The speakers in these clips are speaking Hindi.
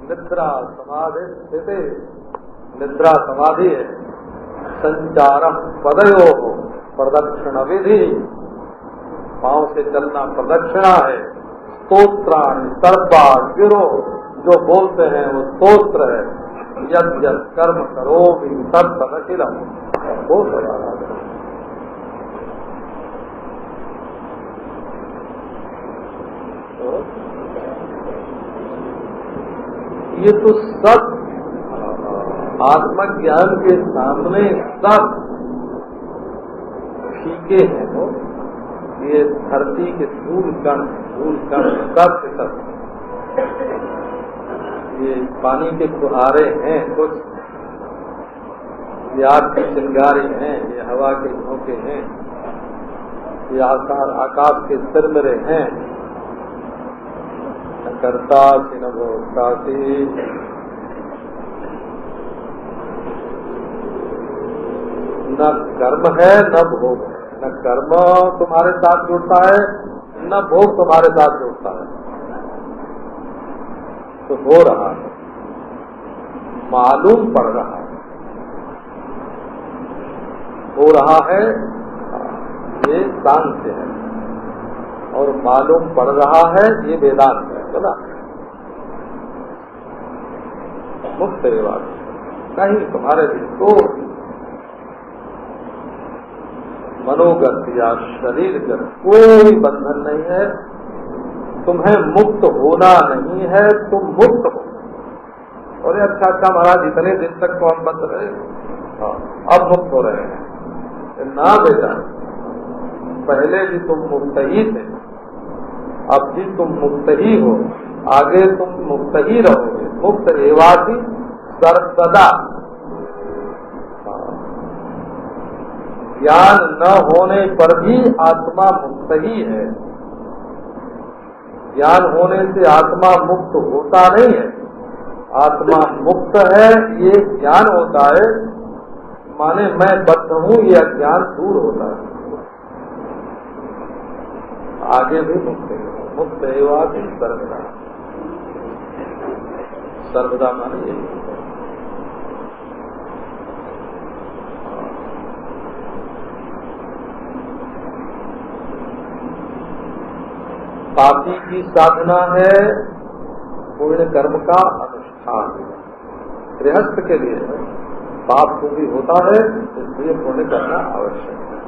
निद्रा समाधि स्थिति, निद्रा समाधि है। संचार पदयो प्रदक्षिण विधि, पांव से चलना प्रदक्षिणा है। स्तोत्राणि सर्वा गिरो, जो बोलते हैं वो स्तोत्र है। यद यद कर्म करो सब तदखिलम, वो सवाल। ये तो सब आत्मज्ञान के सामने सब फीके हैं। वो ये धरती के धूल कण सब के सब, ये पानी के फुहारे हैं कुछ, ये आग के चिंगारी हैं, ये हवा के झोंके हैं, ये आकाश के सिरमरे हैं। न कर्ता सी न भोक्ता सी, न कर्म है न भोग है। न कर्म तुम्हारे साथ जुड़ता है, न भोग तुम्हारे साथ जुड़ता है। तो हो रहा है, मालूम पड़ रहा है, हो रहा है, ये सांख्य है। और मालूम पड़ रहा है, ये वेदांत है। बोला मुक्त बात नहीं, तुम्हारे भी तो मनोगत या शरीरगत कोई बंधन नहीं है। तुम्हें मुक्त होना नहीं है, तुम मुक्त हो। और अच्छा अच्छा महाराज, इतने दिन तक तो हम बंद रहे, अब मुक्त हो रहे हैं। ना बेटा, पहले भी तुम मुक्त ही थे, अब भी तुम मुक्त ही हो, आगे तुम मुक्त ही रहोगे। मुक्त एवासी सर्वदा। ज्ञान न होने पर भी आत्मा मुक्त ही है। ज्ञान होने से आत्मा मुक्त होता नहीं है। आत्मा मुक्त है, ये ज्ञान होता है, माने मैं बद्ध हूँ, ये अज्ञान दूर होता है। आगे भी मुक्त है। मुक्त एवासी सर्वदा, सर्वदा माने यही। पापी की साधना है पुण्य कर्म का अनुष्ठान। गृहस्थ के लिए पाप को भी होता है, इसलिए पुण्य करना आवश्यक है।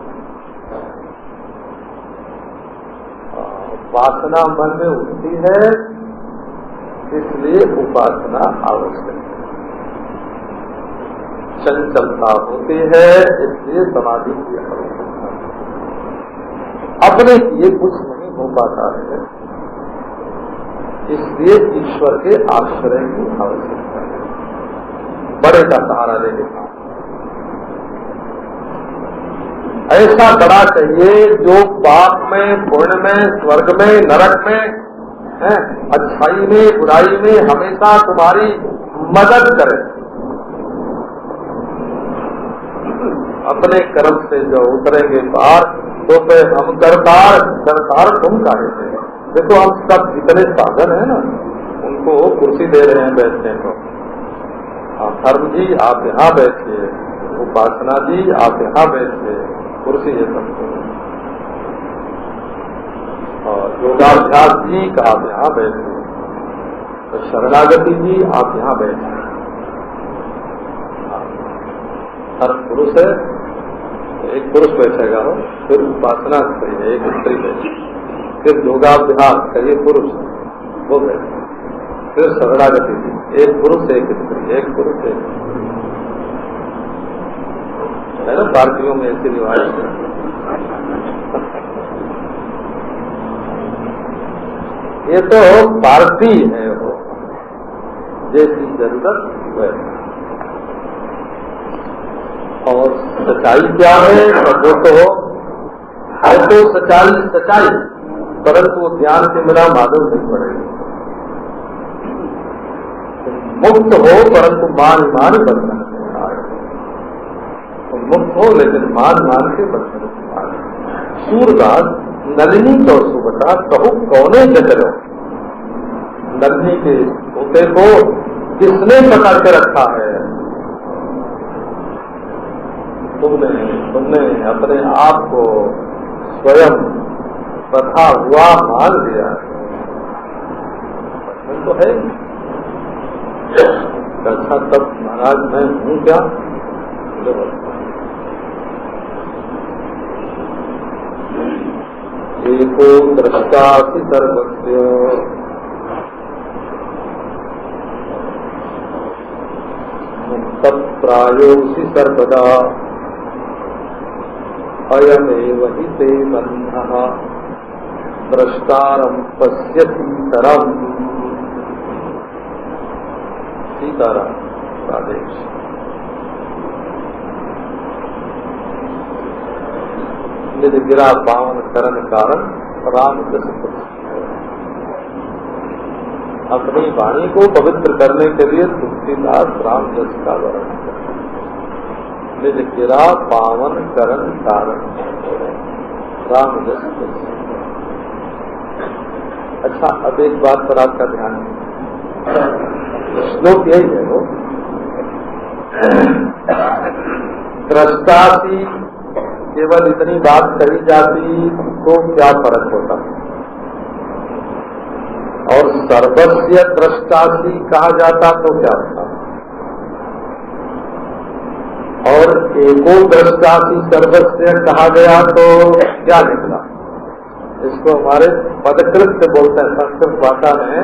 वासना मन में उठती है, इसलिए उपासना आवश्यक है। चंचलता होती है, इसलिए समाधि की आवश्यकता है। अपने लिए कुछ नहीं हो पाता है, इसलिए ईश्वर के आश्रय की आवश्यकता है। बड़े का सहारा लेने का ऐसा बड़ा चाहिए जो पाप में, पुण्य में, स्वर्ग में, नरक में, अच्छाई में, बुराई में हमेशा तुम्हारी मदद करे। अपने कर्म से जो उतरेंगे पार, तो फिर हम करतार तुम काहे थे। देखो हम सब जितने साधन है ना, उनको कुर्सी दे रहे हैं बैठने को। धर्म जी आप यहाँ बैठिए, उपासना जी आप यहाँ बैठिए, कुर्सी है सबको। और योगाभ्यास जी का आप यहाँ बैठिए, तो शरणागति जी आप यहाँ बैठिए। धर्म पुरुष है, एक पुरुष बैठेगा, फिर उपासना स्त्री है, एक स्त्री बैठे, फिर योगाभ्यास करिए पुरुष वो बैठे, फिर शरणागति जी, एक पुरुष एक स्त्री, एक पुरुष एक है ना। भारतीयों में ऐसी रिवाज है। ये तो पार्टी है, वो जैसी जरूरत वैसा। और सच्चाई क्या है, वो तो है तो सच्चाई, परंतु वो ज्ञान के बिना मालूम नहीं पड़ेगी। मुक्त हो परंतु मान बनना है। मुक्त हो लेकिन मान के बंधन। सूरदास नलिनी तो सुबता कहू कौने जगरो, नलिनी के तोते को किसने पकड़ के रखा है? तुमने अपने आप को स्वयं बधा हुआ मान लिया। तुम तो है अच्छा, तब महाराज मैं हूँ क्या? एको दृष्टासि सर्वस्य मुक्तप्रायोऽसि सर्वदा अयमेव हि ते बन्धः द्रष्टारं पश्यतीतरम्। सीताराम आदेश। निज गिरा पावन करण कारण राम जस। अपनी वाणी को पवित्र करने के लिए तुलसीदास राम जस का वर्णन करते। निज गिरा पावन करण कारण राम जस। अच्छा, अब एक बात पर आपका ध्यान है, श्लोक यही है वो दृष्टासी केवल इतनी बात कही जाती तो क्या फर्क होता, और सर्वस्य दृष्टासी कहा जाता तो क्या होता, और एको दृष्टासी सर्वस्य कहा गया तो क्या निकला? इसको हमारे पदकृत से बोलते हैं संस्कृत भाषा में।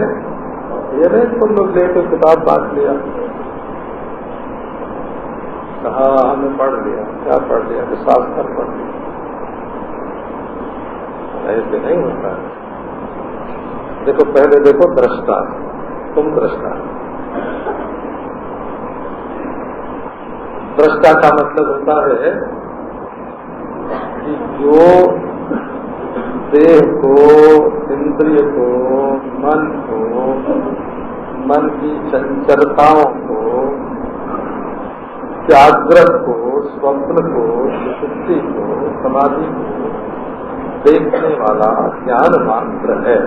ये नहीं तुम लोग लेके किताब बांट लिया, कहा हमने पढ़ लिया, क्या पढ़ लिया कि शास्त्र पढ़ लिया। ऐसे नहीं होता है। देखो पहले देखो दृष्टा, तुम दृष्टा। दृष्टा का मतलब होता है कि जो देह को, इंद्रिय को, मन की चंचलताओं को, जागृत को, स्वप्न को, सुषुप्ति को, समाधि को देखने वाला ज्ञान मात्र है।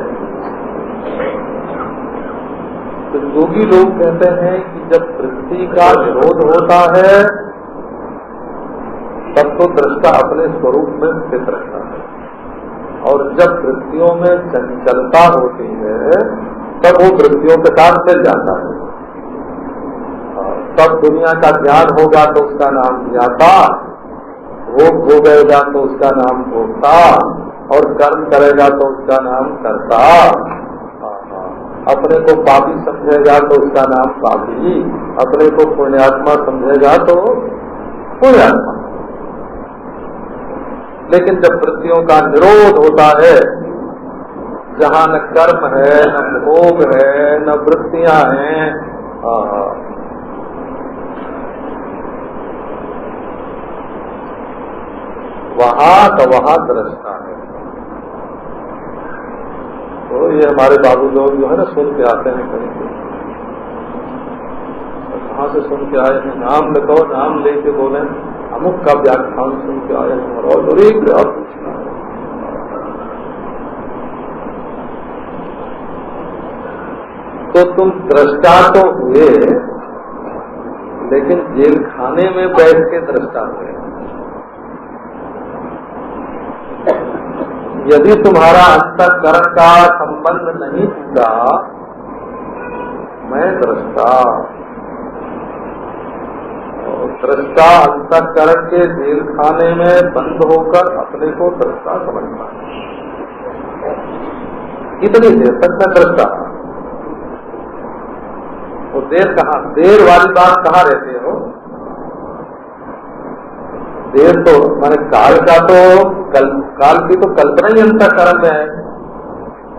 तो योगी लोग कहते हैं कि जब वृत्ति का विरोध होता है तब तो दृष्टा अपने स्वरूप में स्थित रहता है, और जब वृत्तियों में चंचलता होती है तब वो वृत्तियों के साथ चल जाता है। तब दुनिया का ज्ञान होगा तो उसका नाम ज्ञाता, भोग भोगेगा तो उसका नाम भोक्ता, और कर्म करेगा तो उसका नाम कर्ता। अपने को पापी समझेगा तो उसका नाम पापी, अपने को पुण्यात्मा समझेगा तो पुण्यात्मा। लेकिन जब वृत्तियों का निरोध होता है, जहाँ न कर्म है, न भोग है, न वृत्तियां हैं, वहाँ का वहाँ दृष्टा है। तो ये हमारे बाबू लोग जो है ना सुन के आते हैं कहीं से, कहाँ से सुन के आए हैं, नाम लिखो, नाम लेके बोले अमुक का व्याख्यान सुन के आए हैं, और एक और पूछना है। तो तुम दृष्टा तो हुए, लेकिन जेल खाने में बैठ के दृष्टा हुए। यदि तुम्हारा अंतःकरण का संबंध नहीं टूटा, मैं दृष्टा, दृष्टा अंतःकरण के जेल खाने में बंद होकर अपने को दृष्टा समझता है। कितनी देर तक मैं दृष्टा? वो देर कहाँ, देर वाली बात कहाँ रहती हो? देर तो माने काल का तो काल की तो कल्पना ही अंतःकरण में है।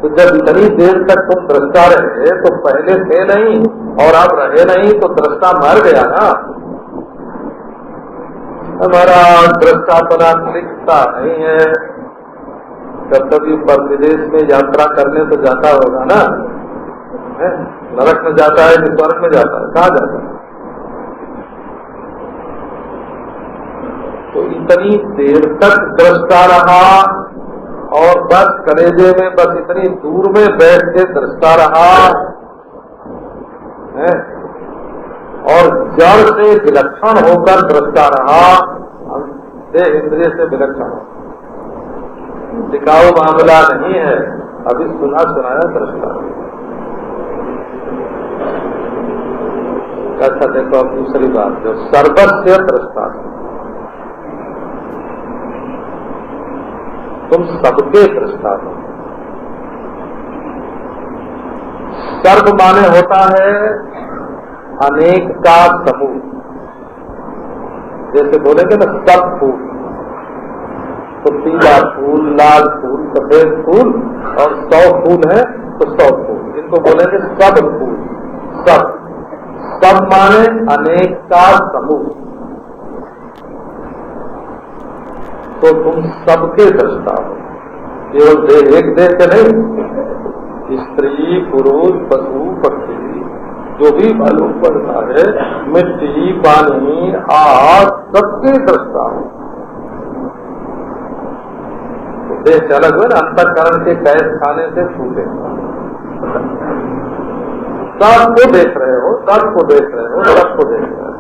तो जब इतनी देर तक तुम दृष्टा रहे तो पहले थे नहीं और अब रहे नहीं, तो दृष्टा मर गया ना। हमारा दृष्टापना दिखता नहीं है। जब कभी विदेश में यात्रा करने तो जाता होगा ना, नरक में जाता है कि स्वर्ग में जाता है, कहाँ जाता है? तो इतनी देर तक दृष्टा रहा और बस कलेजे में बस इतनी दूर में बैठ के दृष्टा रहा है और जड़ से विलक्षण होकर दृष्टा रहा, देह इंद्रिय से विलक्षण हो, टिकाऊ मामला नहीं है, अभी सुना सुनाया दृष्टा। अच्छा देखो अब दूसरी बात, जो सर्वस्व दृष्टा, तुम सबके दृष्टा हो। सर्व माने होता है अनेक का समूह, जैसे बोलेंगे ना सब फूल, तो पीला फूल, लाल फूल, सफेद फूल और 100 फूल है तो 100 फूल, इनको बोलेंगे सब फूल। सब सब माने अनेक का समूह, तो तुम सबके दृष्टा हो, केवल एक देह के नहीं, स्त्री पुरुष पशु पक्षी जो भी मालूम पड़ता है, मिट्टी पानी आग, सबके दृष्टा हो। तो देह से अलग हुए ना, अंतःकरण के कैद खाने से छूटे, सबको देख रहे हो, सबको देख रहे हो, सबको देख रहे हो।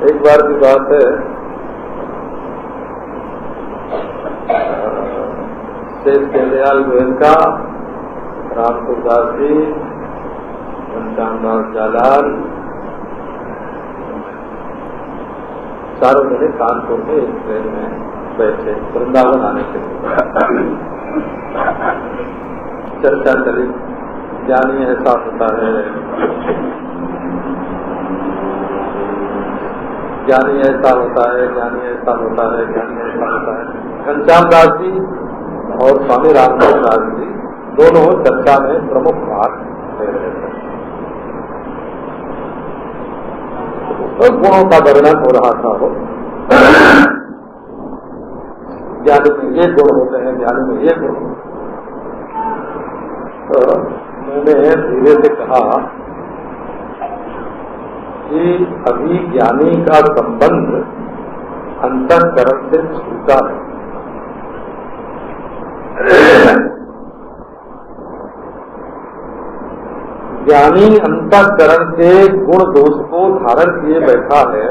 एक बार की बात है, शेष दयाल गोयनका, रामपुर दास जी, घनश्यामदास जालाल, चारों जने कानपुर में एक ट्रेन में बैठे वृंदावन आने के लिए। चर्चा चली, ज्ञानी ऐसा होता है, ज्ञानी ऐसा होता है, ज्ञानी ऐसा होता है, ज्ञानी ऐसा होता है। घनश्यामदास जी और स्वामी रामदास दास जी दोनों चर्चा में प्रमुख भाग ले रहे थे। तो गुणों का वर्णन हो रहा था, वो ज्ञानी में ये गुण होते हैं, ज्ञानी में ये गुण। तो मैंने धीरे से कहा कि अभी ज्ञानी का संबंध अंतःकरण से छूटा है। ज्ञानी अंतःकरण के गुण दोष को धारण किए बैठा है,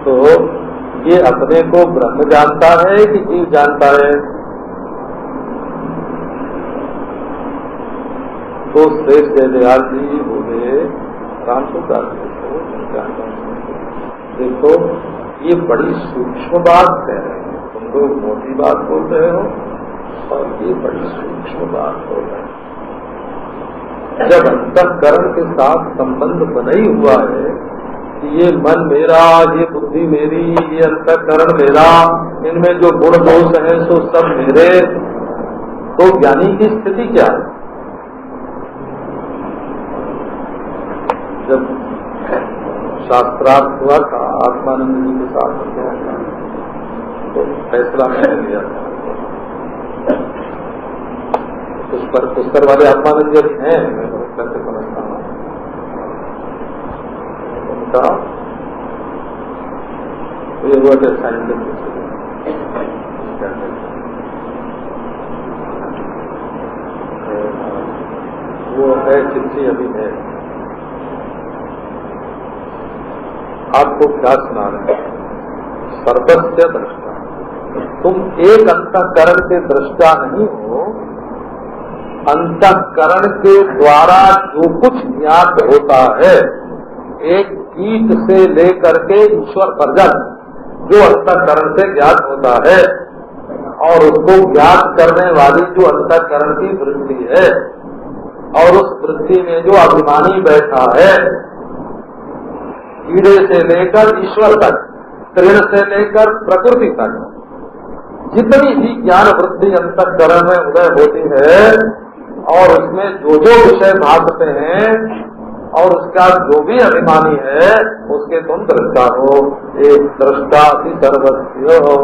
तो ये अपने को ब्रह्म जानता है कि जीव जानता है? तो श्रेष्ठ दयाल जी बोले, रामपुरदास जी को देखो ये बड़ी सूक्ष्म बात है, तुम लोग मोटी बात बोल रहे हो और ये बड़ी सूक्ष्म बात बोल रहे हो। जब अंतःकरण के साथ संबंध बना ही हुआ है कि ये मन मेरा, ये बुद्धि मेरी, ये अंतःकरण मेरा, इनमें जो गुण दोष है सो सब मेरे, तो ज्ञानी की स्थिति क्या है? जब शास्त्रार्थ हुआ था आत्मानंद जी के साथ, तो फैसला मैंने लिया था। पुष्कर वाले आत्मानंद जी हैं, मैं कैसे समझता हूँ उनका ये हुआ कि साइंटिफिक वो है, चिट्ठी अभी है। आपको क्या सुना रहे हैं? सर्वस्व दृष्टा, तुम एक अंतःकरण के दृष्टा नहीं हो, अंतःकरण के द्वारा जो कुछ ज्ञात होता है, एक कीट से लेकर के ईश्वर पर्यंत जो अंतःकरण से ज्ञात होता है, और उसको ज्ञात करने वाली जो अंतःकरण की वृत्ति है, और उस वृत्ति में जो अभिमानी बैठा है, कीड़े से लेकर ईश्वर तक, तृण से लेकर प्रकृति तक, जितनी भी ज्ञान वृत्ति अंतःकरण में उदय होती है और उसमें जो जो विषय भासते हैं और उसका जो भी अभिमानी है, उसके तुम दृष्टा हो। एक दृष्टा ही सर्वस्व हो।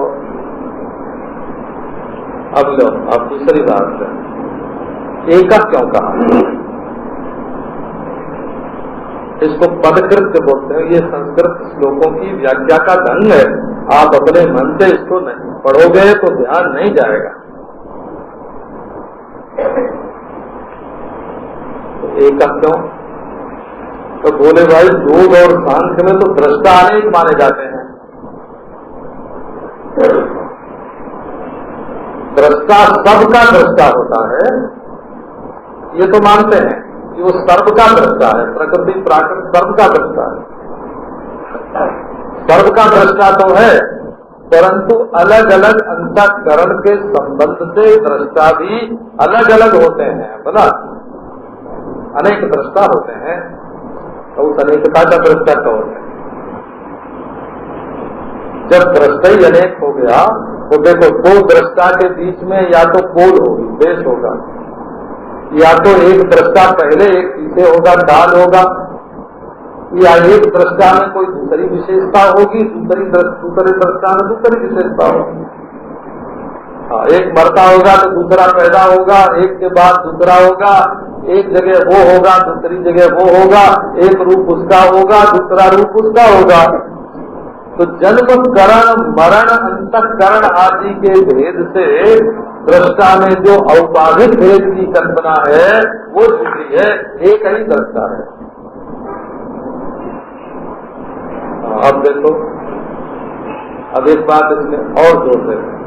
अब लो, अब दूसरी बात है, एका क्यों कहा? इसको पदकृत्य बोलते हैं। ये संस्कृत श्लोकों की व्याख्या का ढंग है। आप अपने मन से इसको नहीं पढ़ोगे तो ध्यान नहीं जाएगा। तो एक क्यों? तो बोले भाई योग और सांख्य में तो दृष्टा अनेक माने जाते हैं। दृष्टा सबका दृष्टा होता है, ये तो मानते हैं कि वो सर्व का दृष्टा है। प्रकृति प्राकृत सर्व का दृष्टा है, सर्व का दृष्टा तो है, परंतु अलग अलग अंतःकरण के संबंध से दृष्टा भी अलग अलग होते हैं। बोला अनेक दृष्टा होते हैं, तो उस अनेकता का दृष्टा कौन है? जब दृष्टा ही अनेक हो गया तो देखो, दो दृष्टा के बीच में या तो पोल होगी, देश होगा, या तो एक दृष्टा पहले एक पीछे होगा, काल होगा, या एक दृष्टा में कोई दूसरी विशेषता होगी, दूसरे दृष्टा में दूसरी विशेषता होगी। हाँ, एक मरता होगा तो दूसरा पैदा होगा, एक के बाद दूसरा होगा, एक जगह वो होगा, दूसरी जगह वो होगा, एक रूप उसका होगा, दूसरा रूप उसका होगा। तो जन्म करण मरण अंतःकरण आदि के भेद से दृष्टा में जो औपाधिक भेद की कल्पना है वो झूठी है, एक ही दृष्टा है। अब देखो, अब एक बात इसमें और जोड़ देते हैं।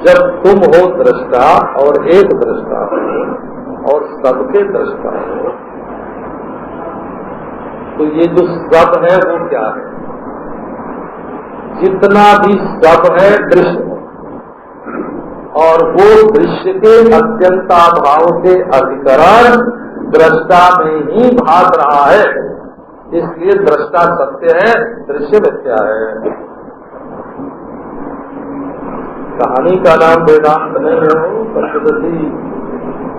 जब तुम हो दृष्टा और एक दृष्टा हो और सबके दृष्टा हो, तो ये जो सब है वो क्या है? जितना भी सब है दृश्य, और वो दृश्य के अत्यंताभाव के अधिकरण दृष्टा में ही भाग रहा है, इसलिए दृष्टा सत्य है, दृश्य मिथ्या है। कहानी का नाम वेदांत नहीं हो, पंचदशी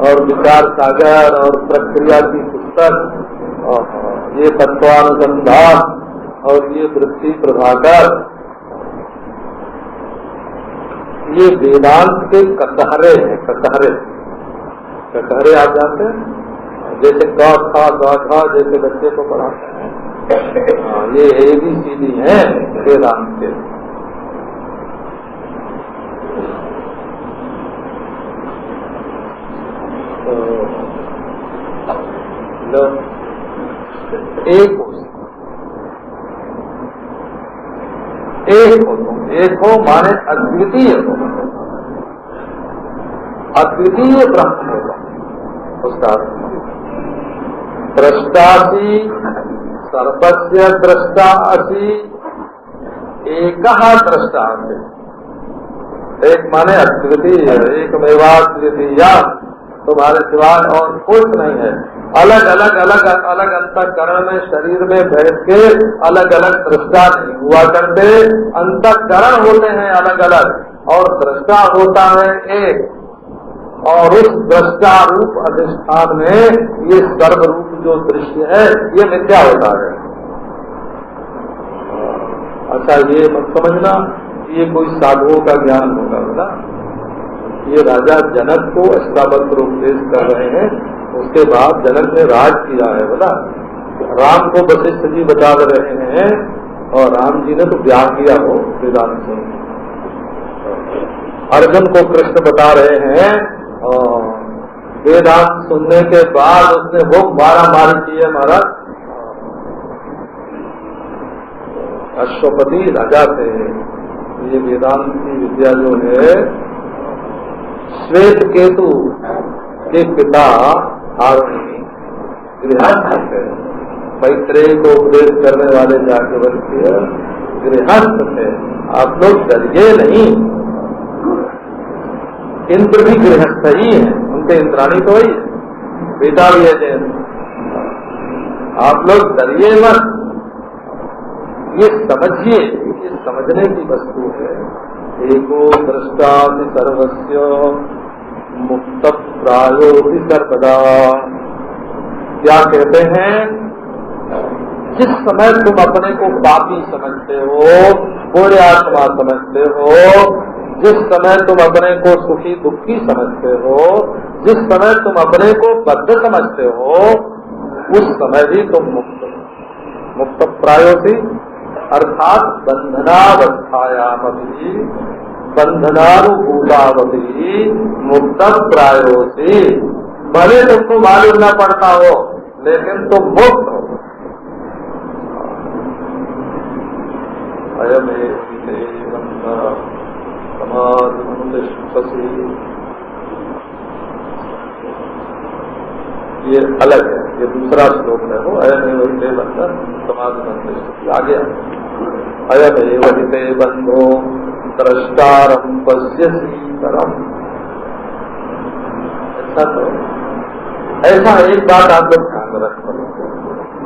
और विचार सागर और प्रक्रिया की पुस्तक और ये तत्वानुसंधान और ये वृत्ति प्रभाकर, ये वेदांत के कटहरे हैं। कटहरे आप जानते हैं, जैसे क ख ग घ जैसे बच्चे को पढ़ाते हैं, ये ABCD है वेदांत के। तो एक हो तुम, एक हो माने अद्वितीय हो, अद्वितीय ब्रह्म होगा उसका। दृष्टासी सर्वस्य दृष्टा असी, एक दृष्टा है, एक माने अद्वितीय, एकमेवाद्वितीय, तुम्हारे सिवाय और कुछ नहीं है। अलग अलग अंतःकरण में शरीर में बैठ के अलग अलग दृष्टा नहीं हुआ करते, अंतःकरण होते हैं अलग अलग और दृष्टा होता है एक, और उस दृष्टा रूप अधिष्ठान में ये सर्व रूप जो दृश्य है ये मिथ्या होता है। अच्छा, ये मत समझना ये कोई साधुओं का ज्ञान होगा बोला। ये राजा जनक को अष्टावक्र उपदेश कर रहे हैं, उसके बाद जनक ने राज किया है बोला। राम को वशिष्ठ जी बता रहे हैं और राम जी ने तो ब्याह किया हो वेदांत से। अर्जुन को कृष्ण बता रहे हैं और वेदांत सुनने के बाद उसने वो मारामारी की है महाराज। अश्वपति राजा थे। ये वेदांत की विद्या जो है श्वेत केतु के पिता आरोही गृहस्थ थे। मैत्रेय को उपदेश करने वाले जाके गृहस्थ थे। आप लोग डरिए नहीं, इंद्र भी गृहस्थ ही है, उनके इंद्राणी तो ही बेटा भी है जैन। आप लोग डरिए मत, ये समझिए, ये समझने की वस्तु है। एको दृष्टाति सर्वस्य मुक्त प्रायो भी सर्वदा। क्या कहते हैं? जिस समय तुम अपने को पापी समझते हो, बुरे आत्मा समझते हो, जिस समय तुम अपने को सुखी दुखी समझते हो, जिस समय तुम अपने को बद्ध समझते हो, उस समय ही तुम मुक्त मुक्त प्रायोसी अर्थात बंधनावस्थायामपि बंधनानुभूतावधि मुक्त प्रायोसी। भले तुमको मालूम न पड़ता हो लेकिन तुम मुक्त हो। ये अलग है, ये दूसरा श्लोक है वो अयमेवहिते बंधो समाधिमंतिष्ठति। आगे अयमेवहिते बंधो द्रष्टारम पश्यसि परम। ऐसा एक बात आप लोग ध्यान में रखो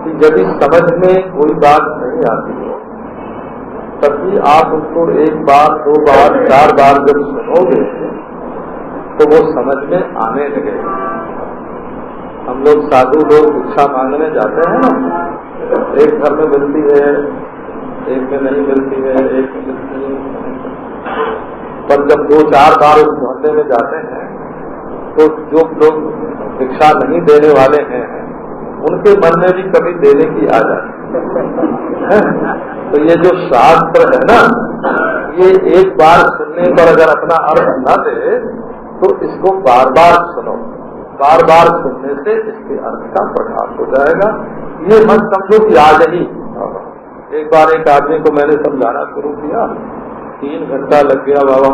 कि यदि समझ में कोई बात नहीं आती हो तभी आप उसको एक बार, दो बार, चार बार जब सुनोगे तो वो समझ में आने लगेगा। हम लोग साधु लोग भिक्षा मांगने जाते हैं ना, एक घर में मिलती है, एक में नहीं मिलती है, एक में मिलती है, पर जब दो चार बार उस मोहल्ले में जाते हैं तो जो लोग भिक्षा नहीं देने वाले हैं उनके मन में भी कभी देने की आ जाती है। तो ये जो शास्त्र है ना, ये एक बार सुनने पर अगर अपना अर्थ न दे तो इसको बार बार सुनो। बार बार सुनने से इसके अर्थ का प्रकाश हो जाएगा। ये मत समझो कि आज ही। एक बार एक आदमी को मैंने समझाना शुरू किया, 3 घंटा लग गया बाबा।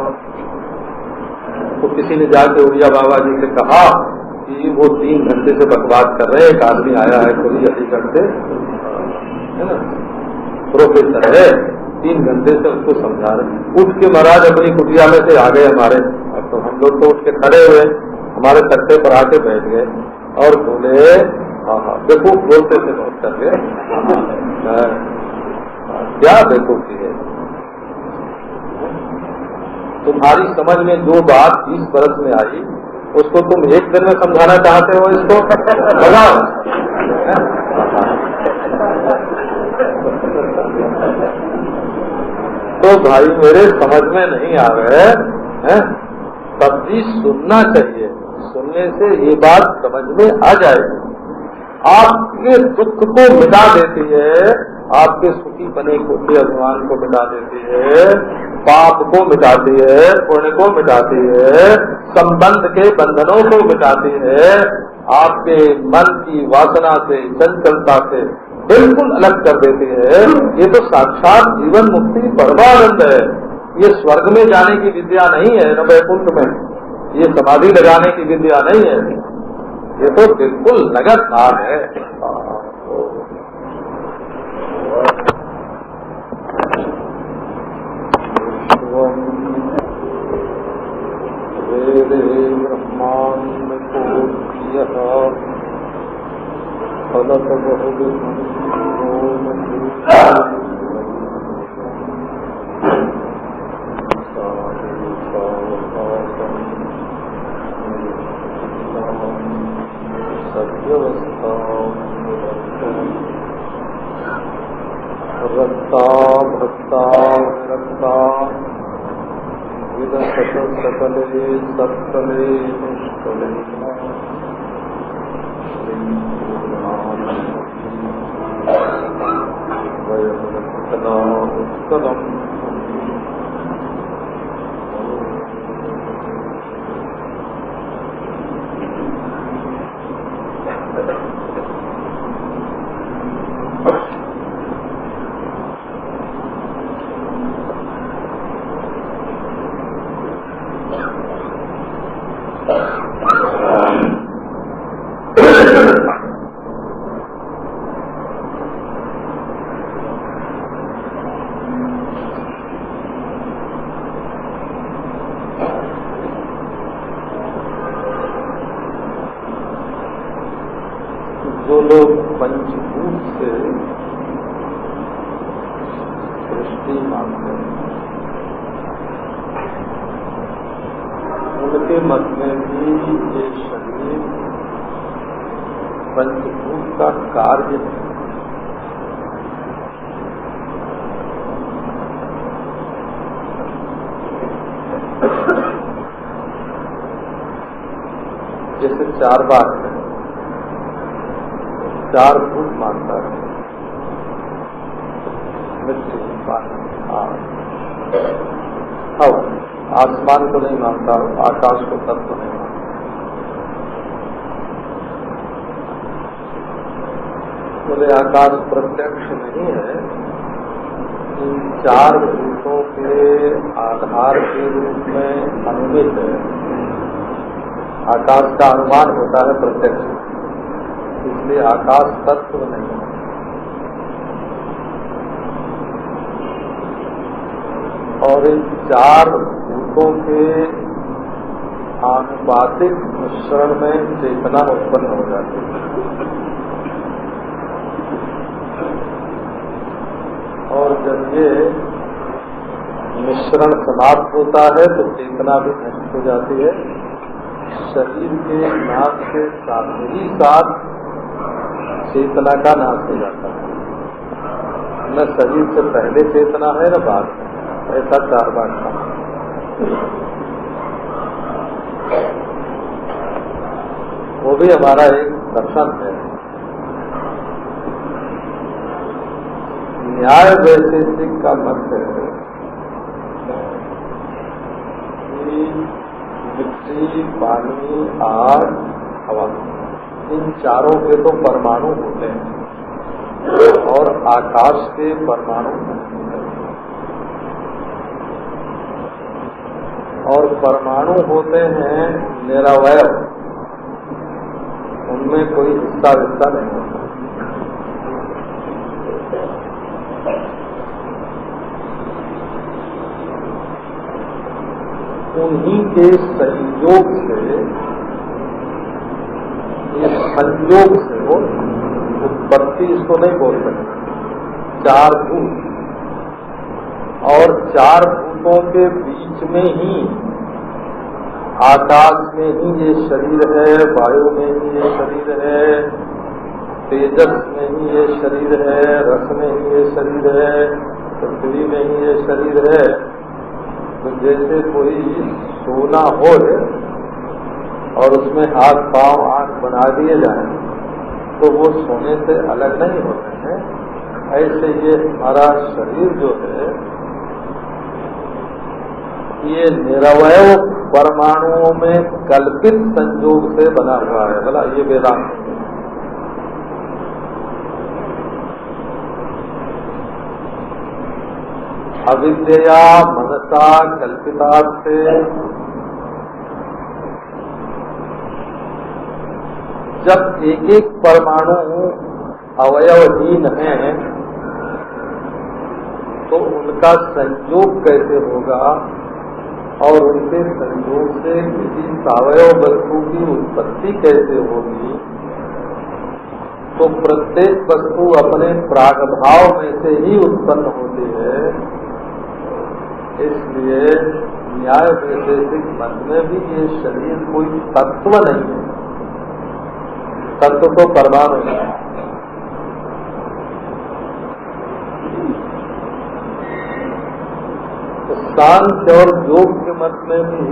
तो किसी ने जाके उड़िया बाबा जी से कहा कि वो 3 घंटे से बकवास कर रहे हैं। एक आदमी आया है कोई अलीगढ़ से, है ना, प्रोफेसर है, 3 घंटे से उसको समझा रहे। उठ के महाराज अपनी कुटिया में से आ गए हमारे। तो हम लोग तो उठ के खड़े हुए, हमारे तख्ते पर आके बैठ गए और बोले, हाँ देखो, बोलते थे बहुत करके, क्या बेवकूफी है तुम्हारी समझ में जो बात 20 बरस में आई उसको तुम एक दिन में समझाना चाहते हो, इसको बताओ। तो भाई मेरे समझ में नहीं आ रहे हैं, तब भी सुनना चाहिए। सुनने से ये बात समझ में आ जाएगी। आपके दुख को मिटा देती है, आपके सुखी बने के अभिमान को मिटा देती है, पाप को मिटाती है, पुण्य को मिटाती है, संबंध के बंधनों को मिटाती है, आपके मन की वासना से, चंचलता से बिल्कुल अलग कर देती है। ये तो साक्षात जीवन मुक्ति परमानंद है। ये स्वर्ग में जाने की विद्या नहीं है, न वैकुंठ में, ये समाधि लगाने की विद्या नहीं है, ये तो बिल्कुल नगद भाग है। ब्रह्मांड फलक रक्ता भक्ता रक्ता विदसत सकले सत्कले निष्कले वयमुत्तला उत्तलम् जो लोग पंचभूत से सृष्टि मानते हैं उनके मत में भी ये शरीर पंचभूत का कार्य है। जैसे 4 बार है, चार भूत मानता है, मिट्टी, पानी, अब आसमान को नहीं मानता, आकाश को तत्व नहीं मानता। बोले आकाश प्रत्यक्ष नहीं है, इन चार भूतों के आधार के रूप में अनुमित है। आकाश का अनुमान होता है प्रत्यक्ष, इसलिए आकाश तत्व नहीं है। और इन चार भूतों के आनुपातिक मिश्रण में चेतना उत्पन्न हो जाती है। और जब ये मिश्रण समाप्त होता है तो चेतना भी नष्ट हो जाती है। शरीर के नाश के साथ ही साथ चेतना का नाश हो जाता है। न शरीर से पहले चेतना है न बाद में, ऐसा चार बार था। वो भी हमारा एक दर्शन है। न्याय वैशेषिक का मत है कि मिट्टी, पानी, आग, हवा, इन चारों के तो परमाणु होते हैं और आकाश के परमाणु नहीं होते। और परमाणु होते हैं निरवय, उनमें कोई हिस्सा विस्सा नहीं होता। उन्हीं के संयोग से, ये संयोग से हो, उत्पत्ति इसको नहीं बोल सकते। चार भूत, और चार भूतों के बीच में ही, आकाश में ही ये शरीर है, वायु में ही ये शरीर है, तेजस में ही ये शरीर है, रस में ही ये शरीर है, पृथ्वी में ही ये शरीर है। तो जैसे कोई सोना हो और उसमें हाथ पांव आंख बना दिए जाए तो वो सोने से अलग नहीं होते हैं, ऐसे ये हमारा शरीर जो है ये निरवय परमाणुओं में कल्पित संयोग से बना हुआ है। भला ये वेदांत है। अविद्या मनसा कल्पिता से जब एक एक परमाणु अवयवहीन है तो उनका संयोग कैसे होगा और उनके संयोग से किसी सावयव वस्तु की उत्पत्ति कैसे होगी। तो प्रत्येक वस्तु अपने प्रागभाव में से ही उत्पन्न होती है। इसलिए न्याय वैशेषिक मत में भी ये शरीर कोई तत्व नहीं है, तत्व तो परमाणु है। तो सांख्य और योग के मत में भी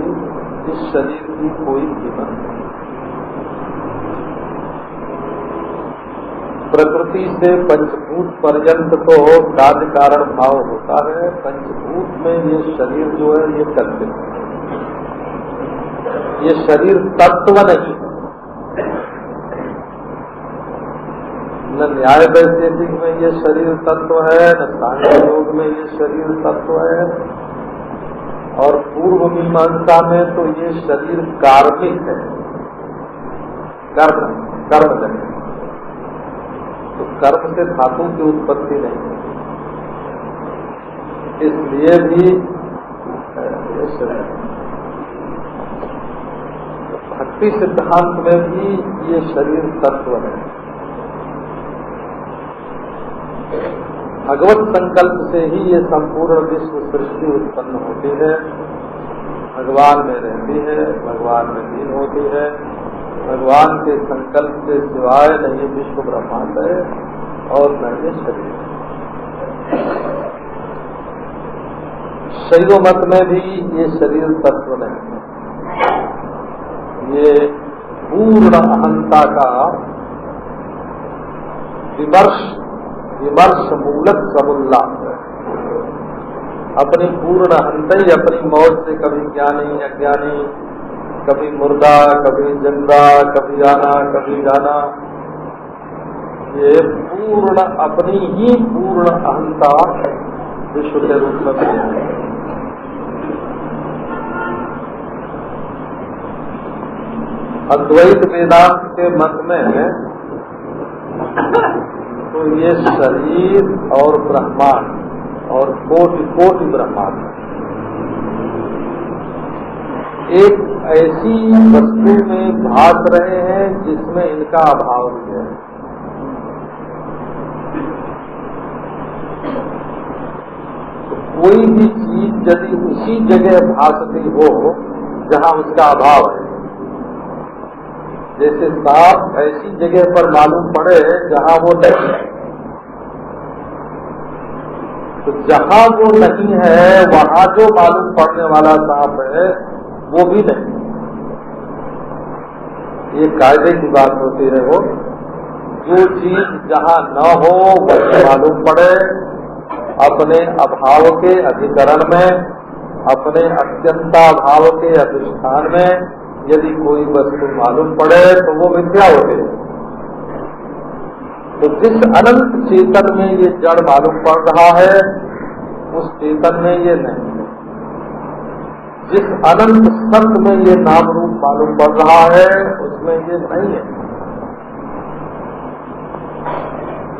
इस शरीर की कोई कीमत नहीं। प्रकृति से पंचभूत पर्यंत तो कार्य कारण भाव होता है। पंचभूत में ये शरीर जो है ये कल्पित है, ये शरीर तत्व नहीं है। न न्याय वैशेषिक में ये शरीर तत्व है, न सांख्य योग में ये शरीर तत्व है, और पूर्व मीमांसा में तो ये शरीर कार्मिक है, कर्म जन्य। तो कर्म से धातु की उत्पत्ति नहीं है, इसलिए भी भक्ति सिद्धांत में भी ये शरीर तत्व है। भगवत संकल्प से ही ये संपूर्ण विश्व सृष्टि उत्पन्न होती है, भगवान में रहती है, भगवान में लीन होती है। भगवान के संकल्प के सिवाय न ये विश्व ब्रह्मांड है और न ये शरीर। शैव मत में भी ये शरीर तत्व नहीं है, ये पूर्ण अहंता का विमर्श मूलक समुल्लास है। अपनी पूर्ण अंत ही अपनी मौज से कभी ज्ञानी अज्ञानी, कभी मुर्दा कभी जिंदा, कभी आना कभी जाना, ये पूर्ण अपनी ही पूर्ण अहंता विश्व के रूप में है। अद्वैत वेदांत के मत में तो ये शरीर और ब्रह्मांड और कोटि कोटि ब्रह्मांड एक ऐसी वस्तु में भाग रहे हैं जिसमें इनका अभाव है। तो कोई भी चीज यदि उसी जगह भासती हो जहां उसका अभाव है, जैसे सांप ऐसी जगह पर मालूम पड़े जहां वो नहीं है, तो जहां वो नहीं है वहां जो मालूम पड़ने वाला सांप है वो भी नहीं। ये कायदे की बात होती है। वो जो चीज जहां न हो वही मालूम पड़े, अपने अभाव के अधिकरण में, अपने अत्यंताभाव के अधिष्ठान में यदि कोई वस्तु मालूम पड़े तो वो मिथ्या होती है। तो जिस अनंत चेतन में ये जड़ मालूम पड़ रहा है उस चेतन में ये नहीं है। जिस अनंत सत्य में ये नाम रूप मालूम पड़ रहा है उसमें ये नहीं है।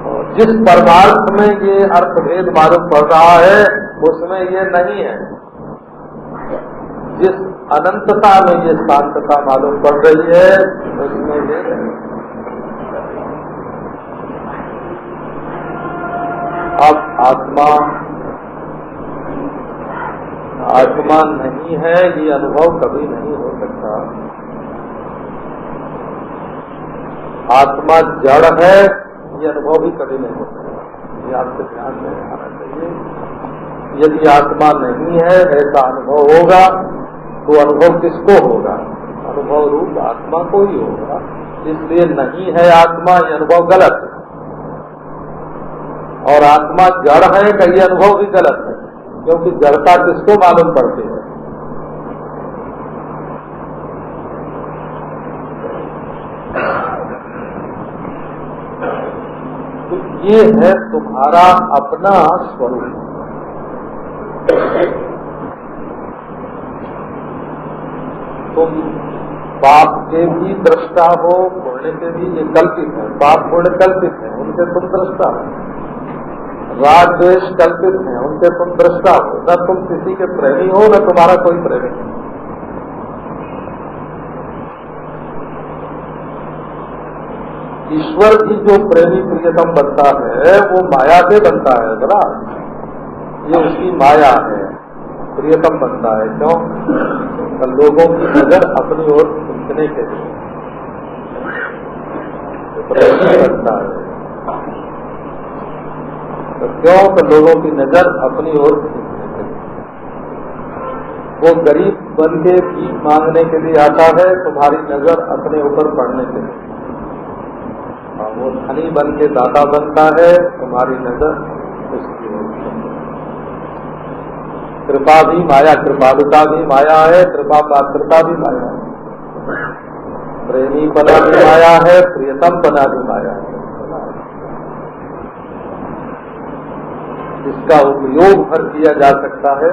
और जिस परमार्थ में ये अर्थभेद मालूम पड़ रहा है उसमें ये नहीं है। जिस अनंतता में ये शांतता मालूम पड़ रही है उसमें ये नहीं। अब आत्मा नहीं है ये अनुभव कभी नहीं हो सकता। आत्मा जड़ है ये अनुभव भी कभी नहीं हो सकता। ये आपके ध्यान में आना चाहिए। यदि आत्मा नहीं है ऐसा अनुभव होगा तो अनुभव किसको होगा? अनुभव रूप आत्मा को ही होगा। इसलिए नहीं है आत्मा ये अनुभव गलत है, और आत्मा जड़ है का ये अनुभव भी गलत है, क्योंकि जड़ता किसको मालूम पड़ती है? तो ये है तुम्हारा अपना स्वरूप। तुम पाप के भी दृष्टा हो, पुण्य के भी, ये कल्पित है। पाप पुण्य कल्पित है, उनके तुम दृष्टा हो। राग द्वेष कल्पित है, उनके तुम दृष्टा हो। न तुम किसी के प्रेमी हो न तुम्हारा कोई प्रेमी हो। ईश्वर की जो प्रेमी प्रियतम बनता है वो माया से बनता है बड़ा। ये उसकी माया है, प्रियतम बनता है। क्यों? लोगों की नजर अपनी ओर खींचने के लिए प्रेमी बनता है। तो क्यों? तो लोगों की नजर अपनी ओर खींचने के लिए। वो गरीब बन के भीख मांगने के लिए आता है, तुम्हारी नजर अपने ऊपर पड़ने के लिए। और वो धनी बन के दाता बनता है, तुम्हारी नजर उसकी ओर। कृपा भी माया, कृपालुता भी माया है, कृपा पात्रता भी माया है। प्रेमी पना भी माया है, प्रियतम पना भी माया है। इसका उपयोग भर किया जा सकता है।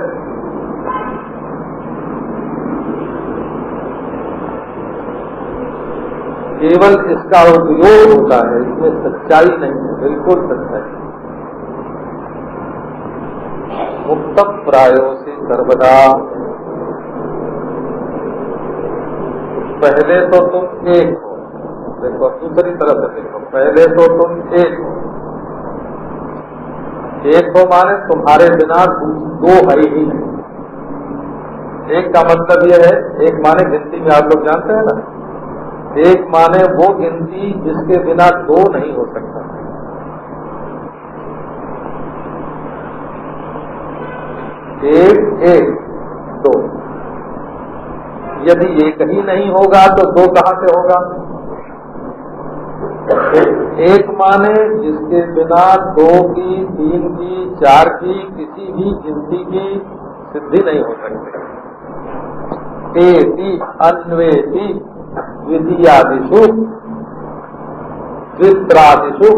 केवल इसका उपयोग होता है, इसमें सच्चाई नहीं है, बिल्कुल सच्चाई। मुक्त प्रायो से सर्वदा। पहले तो तुम एक हो, देखो दूसरी तरफ से देखो। पहले तो तुम एक हो। एक हो माने तुम्हारे बिना दो है ही नहीं। एक का मतलब यह है, एक माने गिनती में आप लोग जानते हैं ना, एक माने वो गिनती जिसके बिना दो नहीं हो सकता। एक एक दो। यदि एक ही नहीं होगा तो दो कहां से होगा? एक माने जिसके बिना 2 की, 3 की, 4 की, किसी भी गिनती की सिद्धि नहीं हो सकती। एति अन्वेति द्वितीयादिषु द्वित्रादिषु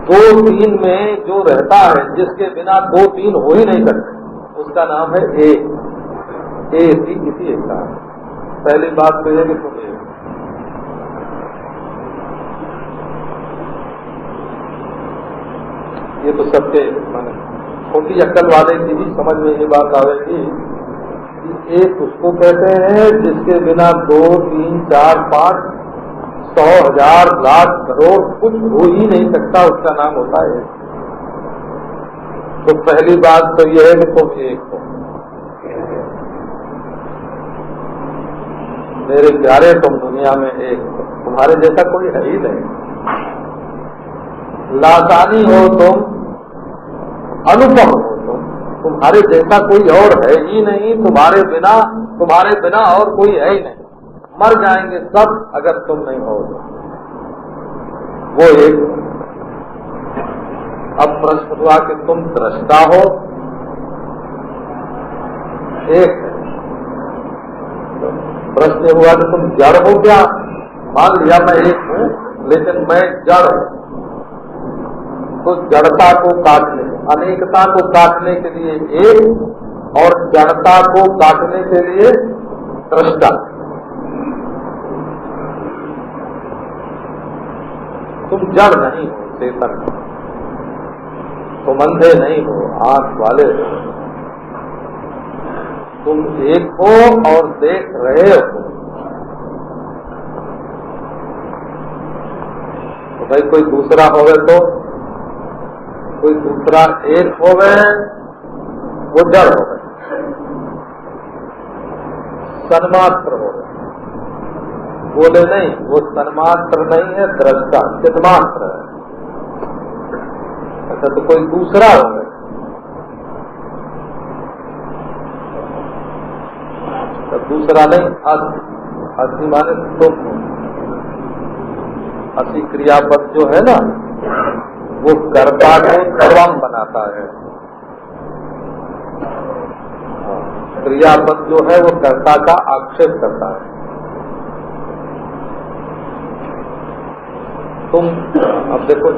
2-3 में जो रहता है, जिसके बिना 2-3 हो ही नहीं सकते, उसका नाम है एक। एति किसी एक का। पहली बात तो है कि तुम एक। ये तो सबके माने छोटी अक्ल वाले की भी समझ में ये बात आवेगी कि एक उसको कहते हैं जिसके बिना 2, 3, 4, 5, 100, 1000, लाख, करोड़ कुछ हो ही नहीं सकता, उसका नाम होता है। तो पहली बात तो यह है कि तुम एक हो। मेरे प्यारे, तुम दुनिया में एक हो, तुम्हारे जैसा कोई है ही नहीं। लासानी हो तुम, अनुपम हो तुम, तुम्हारे जैसा कोई और है ही नहीं। तुम्हारे बिना और कोई है ही नहीं। मर जाएंगे सब अगर तुम नहीं हो। वो एक। अब प्रश्न हुआ कि तुम दृष्टा हो, एक है। प्रश्न हुआ कि तुम जड़ हो क्या? मान लिया मैं एक हूँ, लेकिन मैं जड़ हूँ। तो जड़ता को काटने, अनेकता को काटने के लिए एक, और जड़ता को काटने के लिए दृष्टा। तुम जड़ नहीं हो, चेतन हो। तुम अंधे नहीं हो, आंख वाले हो। तुम एक हो और देख रहे हो। तो भाई कोई दूसरा होवे तो, कोई दूसरा एक होवे, वो जड़ होवे, सन्मात्र होवे। बोले नहीं, वो सन्मात्र नहीं है, दृष्टा चिन्मात्र है। अच्छा, तो कोई दूसरा होवे। तो दूसरा नहीं, अस्थि माने तुम। अस्थि क्रियापद जो है ना, वो कर्ता को सर्वम बनाता है। क्रियापद जो है वो कर्ता का आक्षेप करता है। तुम अब देखो,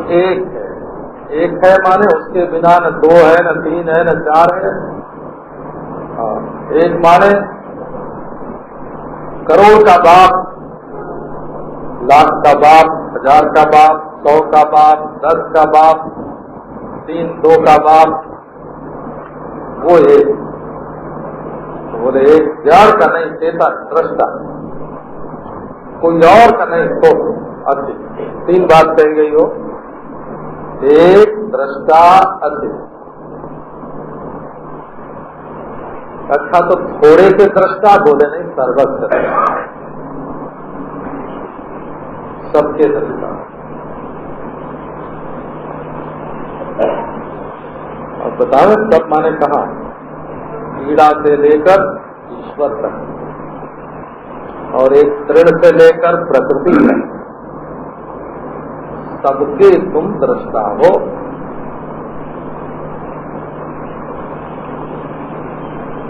एक है माने उसके बिना न 2 है, न 3 है, न 4 है। एक माने करोड़ का बाप, लाख का बाप, 1000 का बाप, 100 का बाप, 10 का बाप, 3-2 का बाप, वो एक। तो बोले एक जड़ का नहीं, चेतन दृष्टा, कोई और का नहीं। तो अति 3 बात कही गई हो, एक, दृष्टा, अति। अच्छा, तो थोड़े से दृष्टा? बोले नहीं, सर्वस्व, सबके दृष्टा। अब बताओ सब माने कहा? कीड़ा से लेकर ईश्वर तक, और एक तृण से लेकर प्रकृति तक, सबके तुम दृष्टा हो।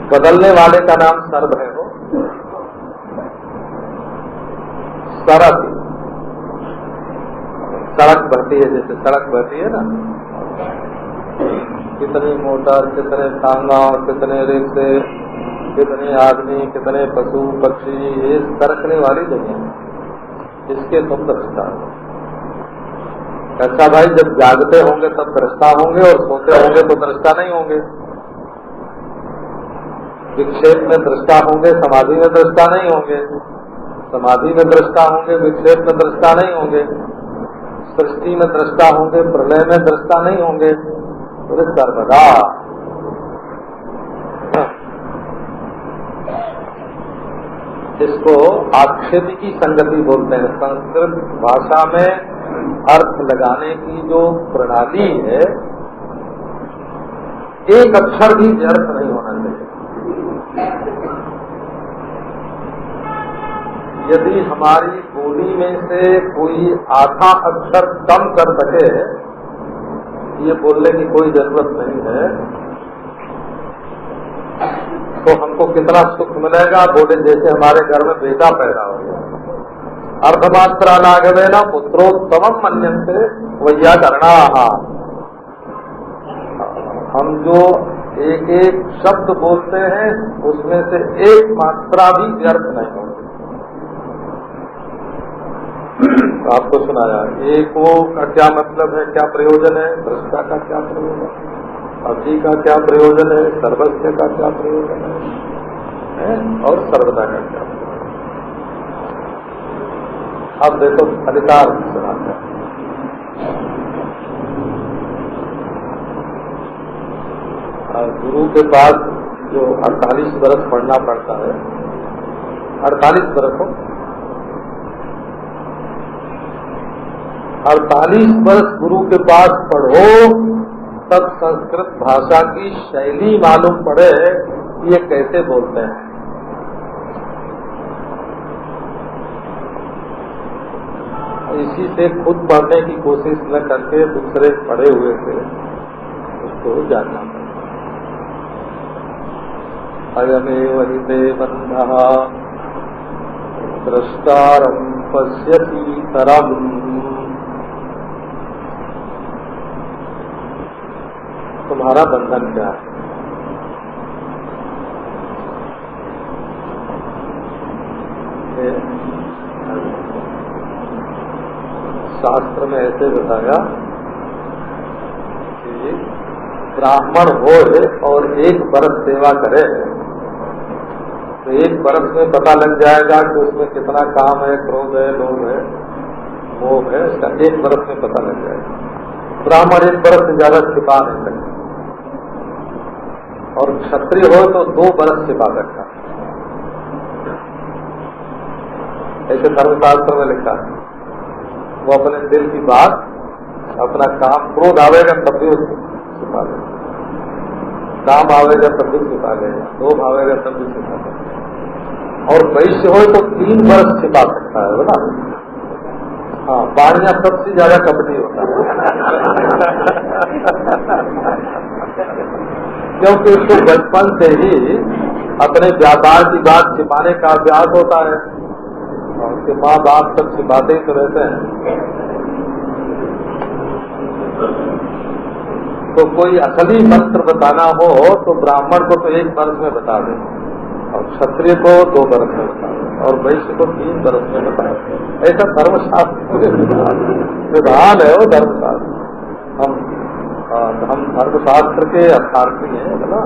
बदलने वाले का नाम सर्व है। हो सरक, सड़क बहती है, जैसे सड़क बहती है ना, कितनी मोटर, कितने टांगा, कितने रिक्शे, कितने आदमी, कितने पशु पक्षी, ये सरकने वाली दुनिया, इसके तुम दृष्टा हो। अच्छा भाई, जब जागते होंगे तब दृष्टा होंगे, और सोते होंगे तो दृष्टा नहीं होंगे। विक्षेप में दृष्टा होंगे, समाधि में दृष्टा नहीं होंगे। समाधि में दृष्टा होंगे, विक्षेप में दृष्टा नहीं होंगे। सृष्टि में दृष्टा होंगे, प्रलय में दृष्टा नहीं होंगे। तो सर्वदा इसको आक्षेप की संगति बोलते हैं। संस्कृत भाषा में अर्थ लगाने की जो प्रणाली है, एक अक्षर भी व्यर्थ नहीं होना चाहिए। यदि हमारी उन्हीं में से कोई आधा अक्षर कम कर सके, ये बोलने की कोई जरूरत नहीं है। तो हमको कितना सुख मिलेगा, बोले जैसे हमारे घर में बेटा पैदा हो गया। अर्धमात्रा लाघवे न पुत्रोत्तमम मन्यन्ते वैयाकरणा। हम जो एक एक शब्द बोलते हैं उसमें से एक मात्रा भी व्यर्थ नहीं होती। आपको सुनाया एको का क्या मतलब है, क्या प्रयोजन है, दृष्टा का क्या प्रयोजन है, अति का क्या प्रयोजन है, सर्वस्व का क्या प्रयोजन है, और सर्वदा का क्या प्रयोजन है। अब देखो फलितार्थ सुनाते हैं। गुरु के पास जो 48 बरस पढ़ना पड़ता है, 48 बरस हो, 48 वर्ष गुरु के पास पढ़ो तब संस्कृत भाषा की शैली मालूम पड़े कि ये कैसे बोलते हैं। इसी से खुद पढ़ने की कोशिश न करके दूसरे पढ़े हुए से उसको जानना पड़े। अयमेव हि ते बन्धः द्रष्टारं पश्यति तरम्। तुम्हारा बंधन क्या है? शास्त्र में ऐसे बताया कि ब्राह्मण हो और 1 बरस सेवा करे तो 1 बरस में पता लग जाएगा कि उसमें कितना काम है, क्रोध है, लोभ है, मोह है, इसका 1 बरस में पता लग जाएगा। ब्राह्मण 1 बरस से ज्यादा छिपा नहीं सकते, और क्षत्रिय हो तो 2 बरस छिपा सकता। ऐसे धर्मशास्त्र में लिखा है। वो अपने दिल की बात, अपना काम, क्रोध आवेगा तब भी उसको छिपा लेगा, काम आवेगा तब भी छिपा लेगा, लोभ आवेगा तब भी छिपा लेगा। और वैश्य हो तो 3 बरस छिपा सकता है बोला। हाँ, बाणिया सबसे ज्यादा कपटी होता है क्योंकि उसको बचपन से ही अपने व्यापार की बात छिपाने का अभ्यास होता है, और उसके माँ बाप सब छिपाते ही तो रहते हैं। तो कोई असली मंत्र बताना हो तो ब्राह्मण को तो 1 बरस में बता दे, और क्षत्रिय को 2 बरस में बता दे, और वैश्य को 3 बरस में बता दे। ऐसा धर्मशास्त्र विधान है वो धर्मशास्त्र। हम धर्मशास्त्र के अर्थार्थी हैं, है ना।